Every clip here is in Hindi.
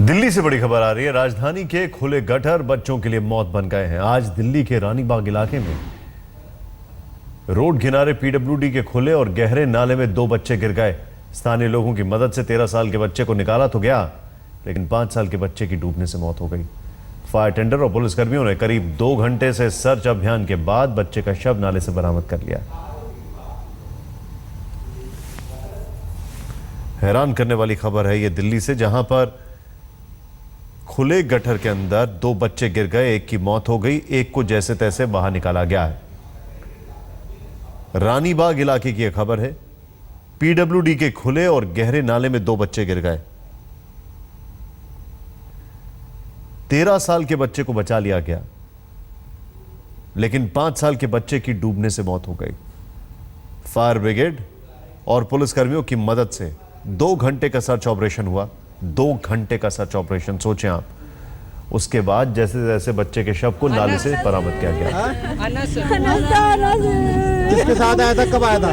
दिल्ली से बड़ी खबर आ रही है। राजधानी के खुले गटर बच्चों के लिए मौत बन गए हैं। आज दिल्ली के रानीबाग इलाके में रोड किनारे पीडब्ल्यूडी के खुले और गहरे नाले में 2 बच्चे गिर गए। स्थानीय लोगों की मदद से 13 साल के बच्चे को निकाला तो गया, लेकिन 5 साल के बच्चे की डूबने से मौत हो गई। फायर टेंडर और पुलिसकर्मियों ने करीब 2 घंटे से सर्च अभियान के बाद बच्चे का शव नाले से बरामद कर लिया। हैरान करने वाली खबर है ये दिल्ली से, जहां पर खुले गटर के अंदर 2 बच्चे गिर गए, एक की मौत हो गई, एक को जैसे तैसे बाहर निकाला गया है। रानीबाग इलाके की यह खबर है। पीडब्ल्यूडी के खुले और गहरे नाले में 2 बच्चे गिर गए। 13 साल के बच्चे को बचा लिया गया, लेकिन 5 साल के बच्चे की डूबने से मौत हो गई। फायर ब्रिगेड और पुलिसकर्मियों की मदद से 2 घंटे का सर्च ऑपरेशन हुआ। 2 घंटे का सर्च ऑपरेशन, सोचें आप। उसके बाद जैसे जैसे बच्चे के शव को नाले से बरामद किया गया। किसके साथ आया था, कब आया था?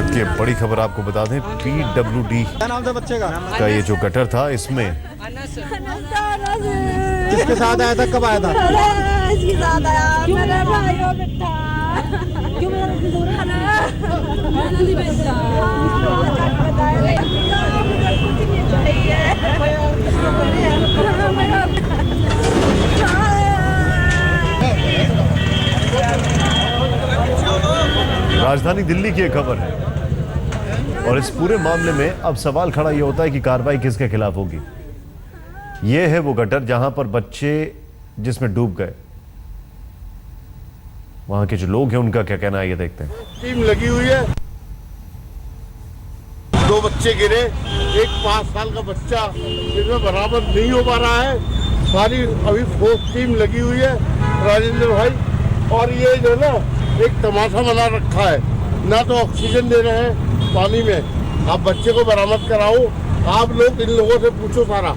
की बड़ी खबर आपको बता दें, पीडब्ल्यूडी क्या नाम था बच्चे का ये जो गटर था, इसमें किसके साथ आया था, कब आया था? राजधानी दिल्ली की एक खबर है, और इस पूरे मामले में अब सवाल खड़ा यह होता है कि कार्रवाई किसके खिलाफ होगी। यह है वो गटर जहां पर बच्चे जिसमें डूब गए। वहां के जो लोग हैं उनका क्या कहना है, ये देखते हैं। टीम लगी हुई है, 2 बच्चे गिरे, एक 5 साल का बच्चा जिसमें बराबर नहीं हो पा रहा है। सारी अभी फोर्स टीम लगी हुई है राजेंद्र भाई, और ये जो ना एक तमाशा बना रखा है, ना तो ऑक्सीजन दे रहे हैं पानी में। आप बच्चे को बरामद कराओ, आप लोग इन लोगों से पूछो सारा।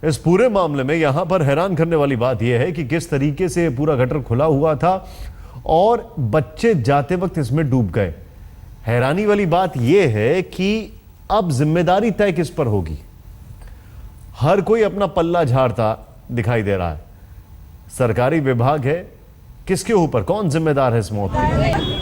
इस पूरे मामले में यहां पर हैरान करने वाली बात यह है कि किस तरीके से पूरा गटर खुला हुआ था और बच्चे जाते वक्त इसमें डूब गए। हैरानी वाली बात यह है कि अब जिम्मेदारी तय किस पर होगी। हर कोई अपना पल्ला झाड़ता दिखाई दे रहा है। सरकारी विभाग है, किसके ऊपर, कौन जिम्मेदार है इस मौत के?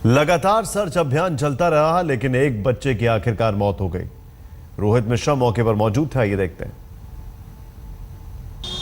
लगातार सर्च अभियान चलता रहा, लेकिन एक बच्चे की आखिरकार मौत हो गई। रोहित मिश्रा मौके पर मौजूद था, ये देखते हैं।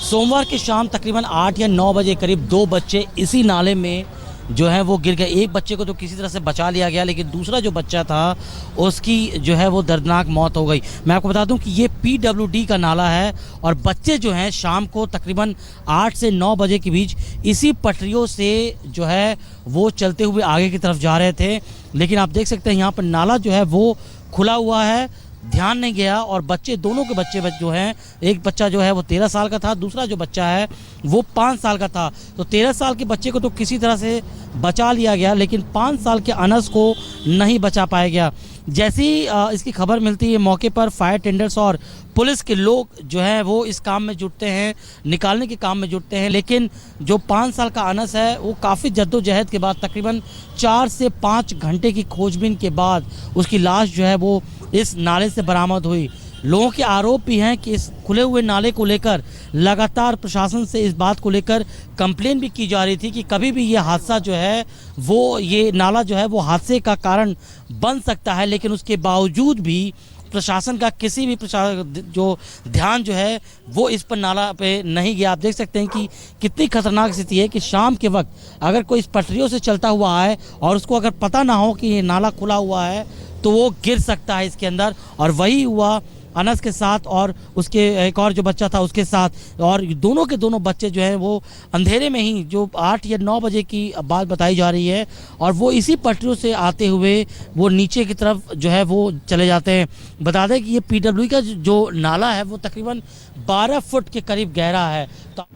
सोमवार की शाम तकरीबन 8 या 9 बजे करीब 2 बच्चे इसी नाले में जो है वो गिर गए। एक बच्चे को तो किसी तरह से बचा लिया गया, लेकिन दूसरा जो बच्चा था उसकी जो है वो दर्दनाक मौत हो गई। मैं आपको बता दूं कि ये पीडब्ल्यूडी का नाला है, और बच्चे जो हैं शाम को तकरीबन 8 से 9 बजे के बीच इसी पटरियों से जो है वो चलते हुए आगे की तरफ जा रहे थे। लेकिन आप देख सकते हैं यहाँ पर नाला जो है वो खुला हुआ है, ध्यान नहीं गया, और बच्चे, दोनों के बच्चे जो हैं, एक बच्चा जो है वो 13 साल का था, दूसरा जो बच्चा है वो 5 साल का था। तो 13 साल के बच्चे को तो किसी तरह से बचा लिया गया, लेकिन 5 साल के अनस को नहीं बचा पाया गया। जैसी इसकी खबर मिलती है, मौके पर फायर टेंडर्स और पुलिस के लोग जो हैं वो इस काम में जुटते हैं, निकालने के काम में जुटते हैं। लेकिन जो 5 साल का अनस है वो काफ़ी जद्दोजहद के बाद तकरीबन 4 से 5 घंटे की खोजबीन के बाद उसकी लाश जो है वो इस नाले से बरामद हुई। लोगों के आरोप भी हैं कि इस खुले हुए नाले को लेकर लगातार प्रशासन से इस बात को लेकर कंप्लेन भी की जा रही थी कि कभी भी ये हादसा जो है वो, ये नाला जो है वो हादसे का कारण बन सकता है। लेकिन उसके बावजूद भी प्रशासन का किसी भी जो ध्यान जो है वो इस पर नाला पे नहीं गया। आप देख सकते हैं कि कितनी खतरनाक स्थिति है कि शाम के वक्त अगर कोई इस पटरियों से चलता हुआ आए और उसको अगर पता ना हो कि ये नाला खुला हुआ है तो वो गिर सकता है इसके अंदर। और वही हुआ अनस के साथ और उसके एक और जो बच्चा था उसके साथ, और दोनों के दोनों बच्चे जो हैं वो अंधेरे में ही, जो 8 या 9 बजे की बात बताई जा रही है, और वो इसी पटरियों से आते हुए वो नीचे की तरफ जो है वो चले जाते हैं। बता दें कि ये पीडब्ल्यूडी का जो नाला है वो तकरीबन 12 फुट के करीब गहरा है। तो